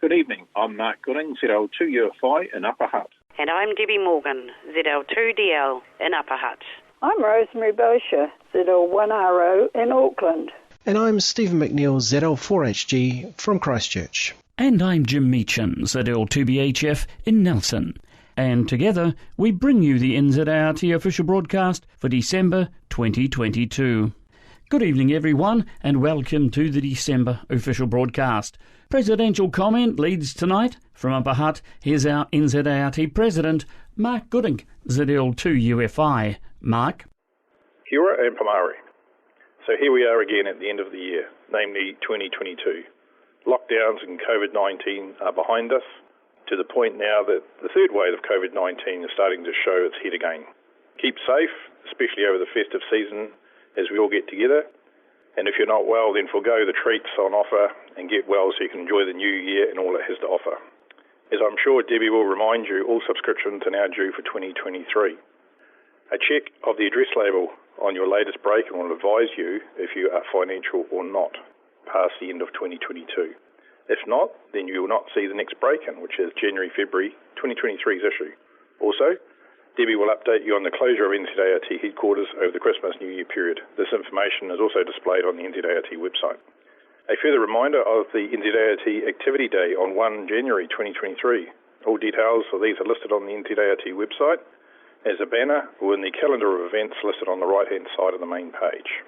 Good evening. I'm Mark Gooding, ZL2UFI in Upper Hutt. And I'm Debbie Morgan, ZL2DL in Upper Hutt. I'm Rosemary Boshier, ZL1RO in Auckland. And I'm Stephen McNeill, ZL4HG from Christchurch. And I'm Jim Meechan, ZL2BHF in Nelson. And together we bring you the NZART official broadcast for December 2022. Good evening everyone and welcome to the December official broadcast. Presidential comment leads tonight from Upper Hutt. Here's our NZART President, Mark Gooding, ZL2UFI. Mark. Kia ora and Pamari. So here we are again at the end of the year, namely 2022. Lockdowns and COVID-19 are behind us, to the point now that the third wave of COVID-19 is starting to show its head again. Keep safe, especially over the festive season, as we all get together. And if you're not well, then forgo the treats on offer and get well so you can enjoy the new year and all it has to offer. As I'm sure Debbie will remind you, all subscriptions are now due for 2023. A check of the address label on your latest break will advise you if you are financial or not past the end of 2022. If not, then you will not see the next break-in, which is January-February 2023's issue. Also, Debbie will update you on the closure of NZART headquarters over the Christmas-New Year period. This information is also displayed on the NZART website. A further reminder of the NZART Activity Day on 1 January 2023. All details of these are listed on the NZART website as a banner or in the calendar of events listed on the right-hand side of the main page.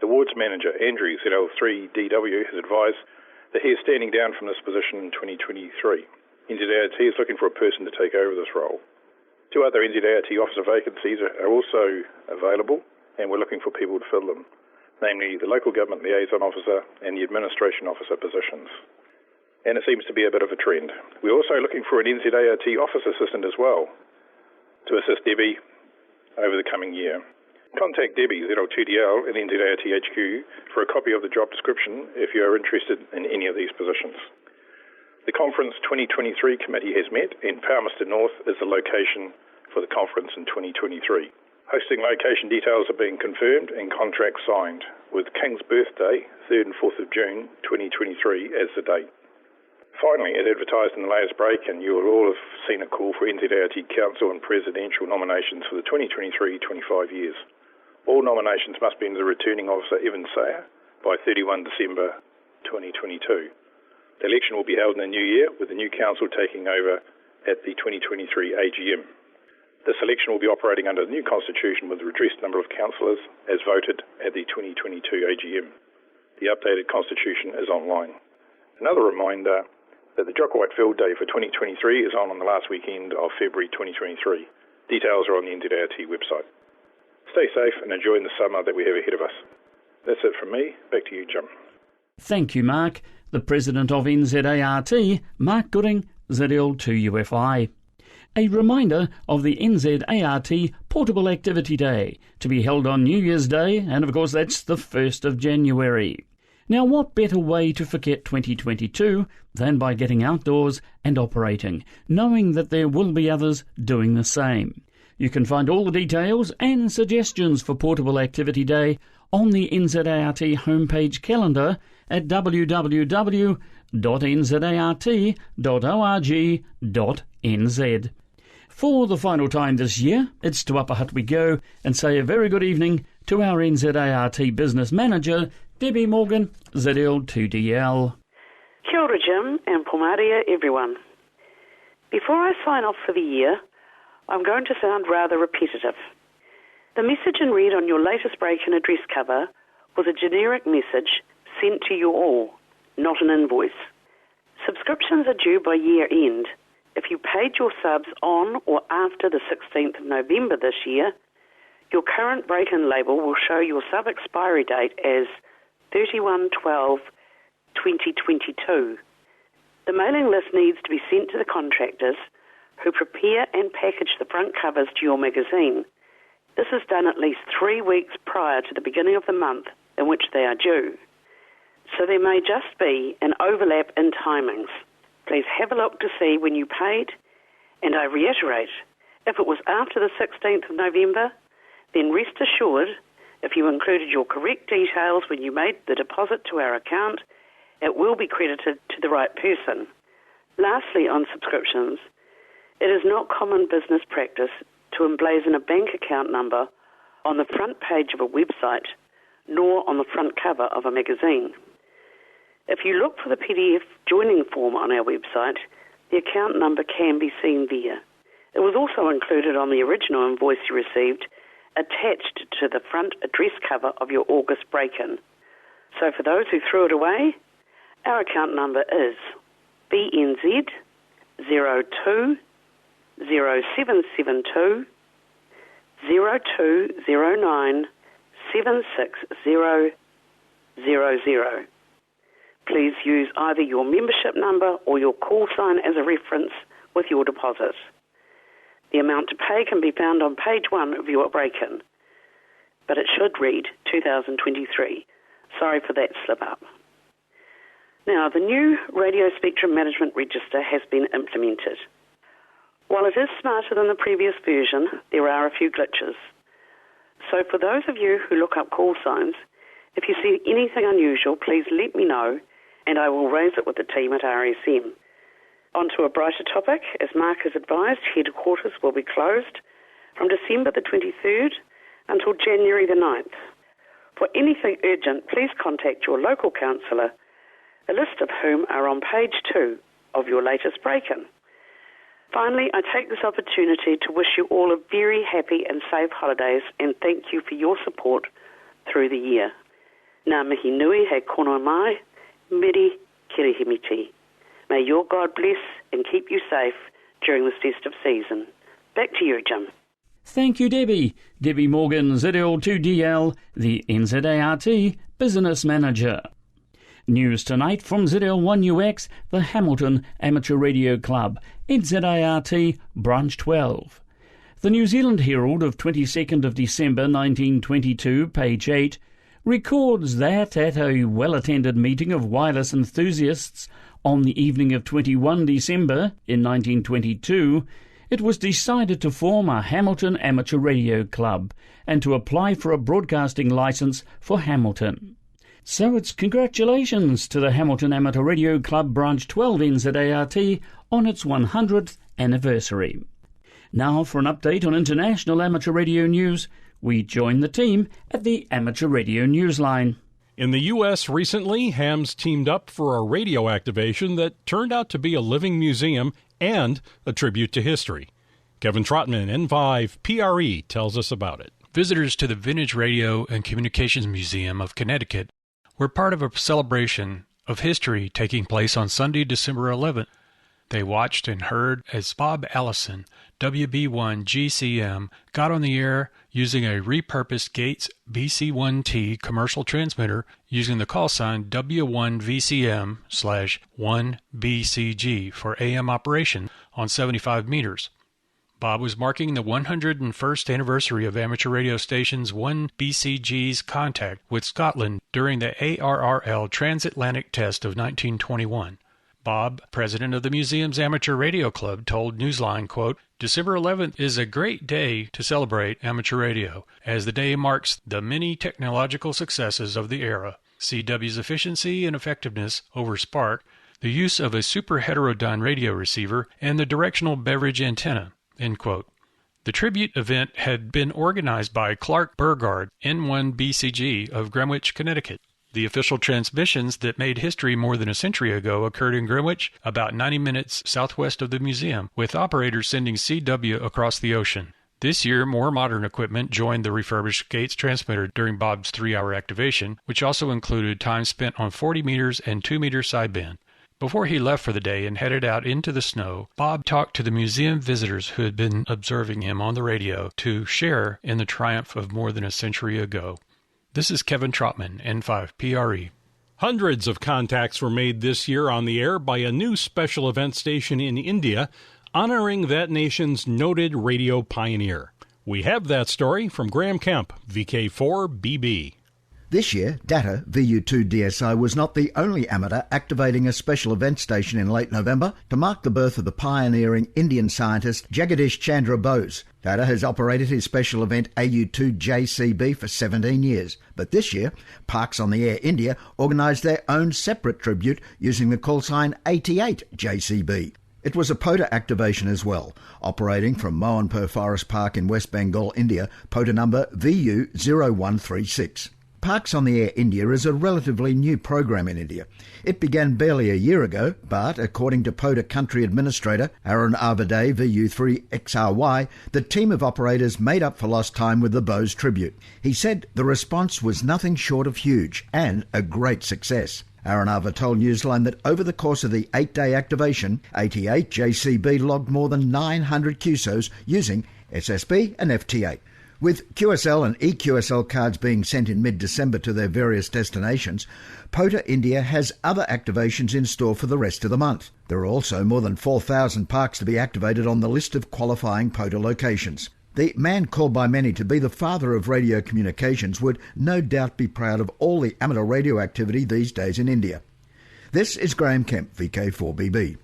The Wards Manager, Andrew, ZL3DW, has advised that he is standing down from this position in 2023. NZART is looking for a person to take over this role. 2 other NZART officer vacancies are also available, and we're looking for people to fill them, namely the Local Government Liaison Officer and the Administration Officer positions. And it seems to be a bit of a trend. We're also looking for an NZART Office Assistant as well to assist Debbie over the coming year. Contact Debby, ZL2DL and NZART HQ for a copy of the job description if you are interested in any of these positions. The Conference 2023 Committee has met, and Palmerston North is the location for the conference in 2023. Hosting location details are being confirmed and contracts signed, with King's birthday, 3rd and 4th of June 2023, as the date. Finally, as advertised in the latest break, and you will all have seen a call for NZART Council and Presidential nominations for the 2023-25 years. All nominations must be in the returning officer, Evan Sayer, by 31 December 2022. The election will be held in the new year, with the new council taking over at the 2023 AGM. This election will be operating under the new constitution with a reduced number of councillors as voted at the 2022 AGM. The updated constitution is online. Another reminder that the Jock Field Day for 2023 is on the last weekend of February 2023. Details are on the NZART website. Stay safe and enjoy the summer that we have ahead of us. That's it from me. Back to you, Jim. Thank you, Mark. The President of NZART, Mark Gooding, ZL2UFI. A reminder of the NZART Portable Activity Day, to be held on New Year's Day, and of course that's the 1st of January. Now, what better way to forget 2022 than by getting outdoors and operating, knowing that there will be others doing the same. You can find all the details and suggestions for Portable Activity Day on the NZART homepage calendar at www.nzart.org.nz. For the final time this year, it's to Upper Hutt we go, and say a very good evening to our NZART Business Manager, Debbie Morgan, ZL2DL. Kia ora, Jim, and Pomaria, everyone. Before I sign off for the year, I'm going to sound rather repetitive. The message in red on your latest break-in address cover was a generic message sent to you all, not an invoice. Subscriptions are due by year end. If you paid your subs on or after the 16th of November this year, your current break-in label will show your sub expiry date as 31/12/2022. The mailing list needs to be sent to the contractors who prepare and package the front covers to your magazine. This is done at least 3 weeks prior to the beginning of the month in which they are due. So there may just be an overlap in timings. Please have a look to see when you paid, and I reiterate, if it was after the 16th of November, then rest assured, if you included your correct details when you made the deposit to our account, it will be credited to the right person. Lastly, on subscriptions, it is not common business practice to emblazon a bank account number on the front page of a website, nor on the front cover of a magazine. If you look for the PDF joining form on our website, the account number can be seen there. It was also included on the original invoice you received, attached to the front address cover of your August break-in. So for those who threw it away, our account number is BNZ 02 0772 0209 76000. Please use either your membership number or your call sign as a reference with your deposit. The amount to pay can be found on page 1 of your break-in, but it should read 2023. Sorry for that slip-up. Now, the new Radio Spectrum Management Register has been implemented. While it is smarter than the previous version, there are a few glitches. So for those of you who look up call signs, if you see anything unusual, please let me know, and I will raise it with the team at RSM. On to a brighter topic. As Mark has advised, headquarters will be closed from December the 23rd until January the 9th. For anything urgent, please contact your local councillor, a list of whom are on page 2 of your latest break-in. Finally, I take this opportunity to wish you all a very happy and safe holidays and thank you for your support through the year. Ngā mihi nui hei kono mai, miri kirihimiti. May your God bless and keep you safe during this festive season. Back to you, Jim. Thank you, Debbie. Debbie Morgan, ZL2DL, the NZART Business Manager. News tonight from ZL1UX, the Hamilton Amateur Radio Club, NZART Branch 12. The New Zealand Herald of 22nd of December 1922, page 8, records that at a well-attended meeting of wireless enthusiasts on the evening of 21 December in 1922, it was decided to form a Hamilton Amateur Radio Club and to apply for a broadcasting licence for Hamilton. So it's congratulations to the Hamilton Amateur Radio Club Branch 12 NZART on its 100th anniversary. Now for an update on international amateur radio news, we join the team at the Amateur Radio Newsline. In the U.S. recently, hams teamed up for a radio activation that turned out to be a living museum and a tribute to history. Kevin Trotman, N5PRE, tells us about it. Visitors to the Vintage Radio and Communications Museum of Connecticut were part of a celebration of history taking place on Sunday, December 11th. They watched and heard as Bob Allison, WB1 GCM, got on the air using a repurposed Gates BC1T commercial transmitter using the call sign W1VCM/1BCG for AM operation on 75 meters. Bob was marking the 101st anniversary of amateur radio station's 1BCG's contact with Scotland during the ARRL Transatlantic Test of 1921. Bob, president of the museum's Amateur Radio Club, told Newsline, quote, December 11th is a great day to celebrate amateur radio, as the day marks the many technological successes of the era. CW's efficiency and effectiveness over Spark, the use of a super heterodyne radio receiver, and the directional beverage antenna. End quote. The tribute event had been organized by Clark Burgard, N1BCG of Greenwich, Connecticut. The official transmissions that made history more than a century ago occurred in Greenwich, about 90 minutes southwest of the museum, with operators sending CW across the ocean. This year, more modern equipment joined the refurbished Gates transmitter during Bob's 3-hour activation, which also included time spent on 40 meters and 2-meter sideband. Before he left for the day and headed out into the snow, Bob talked to the museum visitors who had been observing him on the radio to share in the triumph of more than a century ago. This is Kevin Trotman, N5PRE. Hundreds of contacts were made this year on the air by a new special event station in India, honoring that nation's noted radio pioneer. We have that story from Graham Kemp, VK4BB. This year, Data VU2DSI was not the only amateur activating a special event station in late November to mark the birth of the pioneering Indian scientist Jagadish Chandra Bose. Data has operated his special event AU2JCB for 17 years, but this year, Parks on the Air India organised their own separate tribute using the call sign 88JCB. It was a POTA activation as well, operating from Mohanpur Forest Park in West Bengal, India, POTA number VU0136. Parks on the Air India is a relatively new program in India. It began barely a year ago, but according to POTA Country Administrator Arun Avade VU3XRY, the team of operators made up for lost time with the Bose tribute. He said the response was nothing short of huge and a great success. Aranava told Newsline that over the course of the 8-day activation, 88 JCB logged more than 900 QSOs using SSB and FT8. With QSL and EQSL cards being sent in mid-December to their various destinations, POTA India has other activations in store for the rest of the month. There are also more than 4,000 parks to be activated on the list of qualifying POTA locations. The man called by many to be the father of radio communications would no doubt be proud of all the amateur radio activity these days in India. This is Graham Kemp, VK4BB.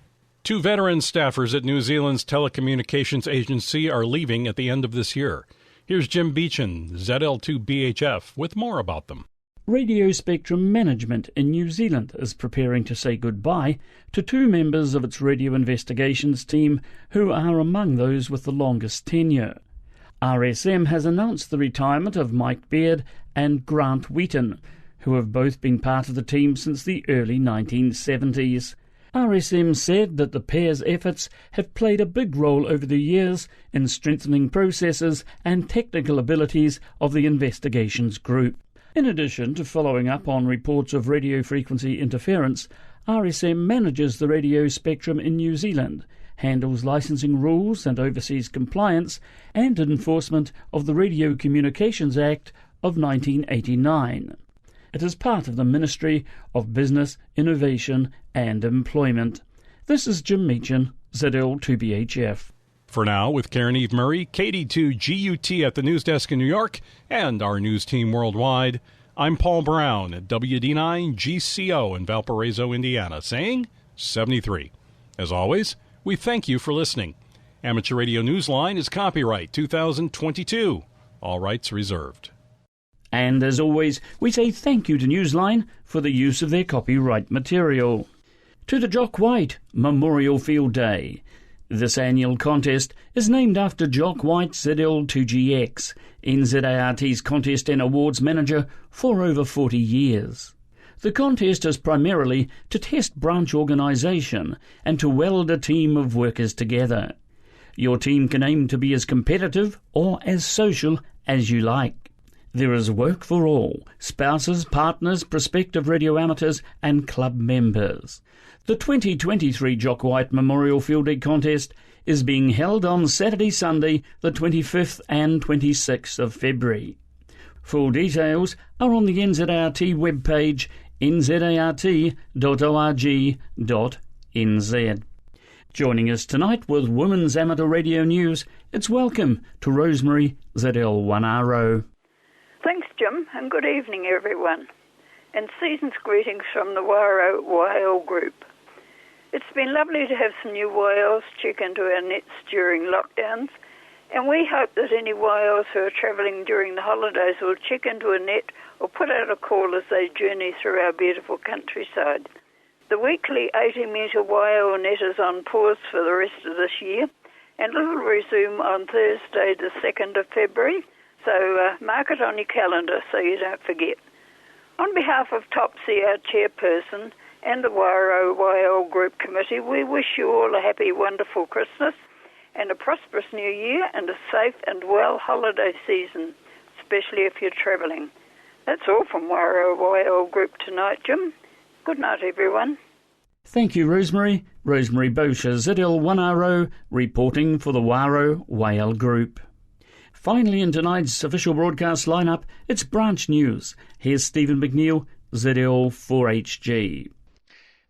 2 veteran staffers at New Zealand's telecommunications agency are leaving at the end of this year. Here's Jim Beechin, ZL2BHF, with more about them. Radio Spectrum Management in New Zealand is preparing to say goodbye to 2 members of its radio investigations team who are among those with the longest tenure. RSM has announced the retirement of Mike Beard and Grant Wheaton, who have both been part of the team since the early 1970s. RSM said that the pair's efforts have played a big role over the years in strengthening processes and technical abilities of the investigations group. In addition to following up on reports of radio frequency interference, RSM manages the radio spectrum in New Zealand, handles licensing rules and oversees compliance and enforcement of the Radio Communications Act of 1989. It is part of the Ministry of Business, Innovation and Employment. This is Jim Meechan, ZL2BHF. For now, with Karen Eve Murray, KD2GUT at the news desk in New York, and our news team worldwide, I'm Paul Brown at WD9GCO in Valparaiso, Indiana, saying 73. As always, we thank you for listening. Amateur Radio Newsline is copyright 2022. All rights reserved. And as always, we say thank you to Newsline for the use of their copyright material. To the Jock White Memorial Field Day. This annual contest is named after Jock White ZL2GX, NZART's contest and awards manager for over 40 years. The contest is primarily to test branch organisation and to weld a team of workers together. Your team can aim to be as competitive or as social as you like. There is work for all: spouses, partners, prospective radio amateurs and club members. The 2023 Jock White Memorial Field Day Contest is being held on Saturday, Sunday, the 25th and 26th of February. Full details are on the NZART webpage, nzart.org.nz. Joining us tonight with Women's Amateur Radio News, it's welcome to Rosemary, ZL1RO. Thanks, Jim, and good evening, everyone. And season's greetings from the Waro YL group. It's been lovely to have some new YLs check into our nets during lockdowns, and we hope that any YLs who are travelling during the holidays will check into a net or put out a call as they journey through our beautiful countryside. The weekly 80-metre YL net is on pause for the rest of this year, and it'll resume on Thursday the 2nd of February, so mark it on your calendar so you don't forget. On behalf of Topsy, our chairperson, and the Waro YL Group Committee, we wish you all a happy, wonderful Christmas and a prosperous New Year and a safe and well holiday season, especially if you're travelling. That's all from Waro YL Group tonight, Jim. Good night, everyone. Thank you, Rosemary. Rosemary Boshier, ZL1RO, reporting for the Waro YL Group. Finally, in tonight's official broadcast lineup, it's branch news. Here's Stephen McNeill, ZL4HG.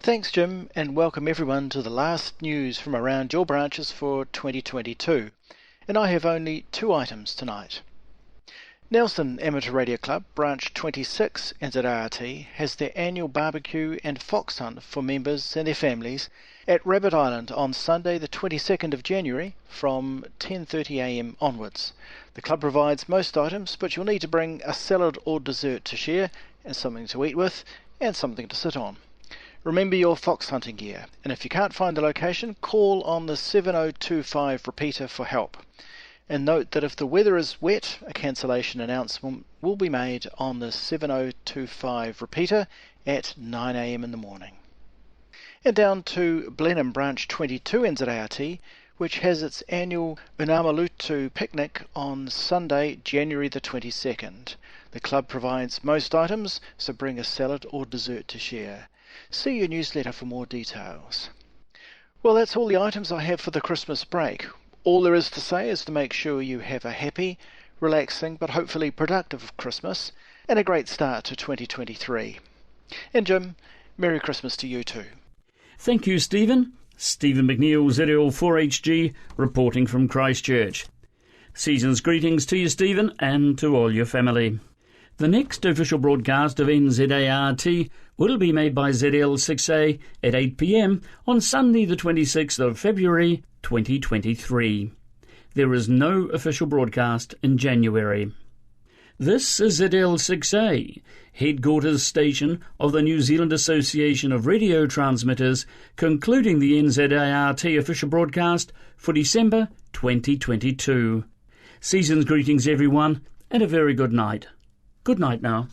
Thanks, Jim, and welcome everyone to the last news from around your branches for 2022. And I have only 2 items tonight. Nelson Amateur Radio Club, Branch 26 NZART, has their annual barbecue and fox hunt for members and their families at Rabbit Island on Sunday the 22nd of January from 10:30am onwards. The club provides most items, but you'll need to bring a salad or dessert to share, and something to eat with, and something to sit on. Remember your fox hunting gear, and if you can't find the location, call on the 7025 repeater for help. And note that if the weather is wet, a cancellation announcement will be made on the 7025 repeater at 9am in the morning. And down to Blenheim Branch 22 NZART, which has its annual Unamalutu picnic on Sunday, January the 22nd. The club provides most items, so bring a salad or dessert to share. See your newsletter for more details. Well, that's all the items I have for the Christmas break. All there is to say is to make sure you have a happy, relaxing, but hopefully productive Christmas, and a great start to 2023. And Jim, Merry Christmas to you too. Thank you, Stephen. Stephen McNeill, ZL4HG, reporting from Christchurch. Season's greetings to you, Stephen, and to all your family. The next official broadcast of NZART will be made by ZL6A at 8pm on Sunday the 26th of February 2023. There is no official broadcast in January. This is ZL6A, headquarters station of the New Zealand Association of Radio Transmitters, concluding the NZART official broadcast for December 2022. Season's greetings, everyone, and a very good night. Good night now.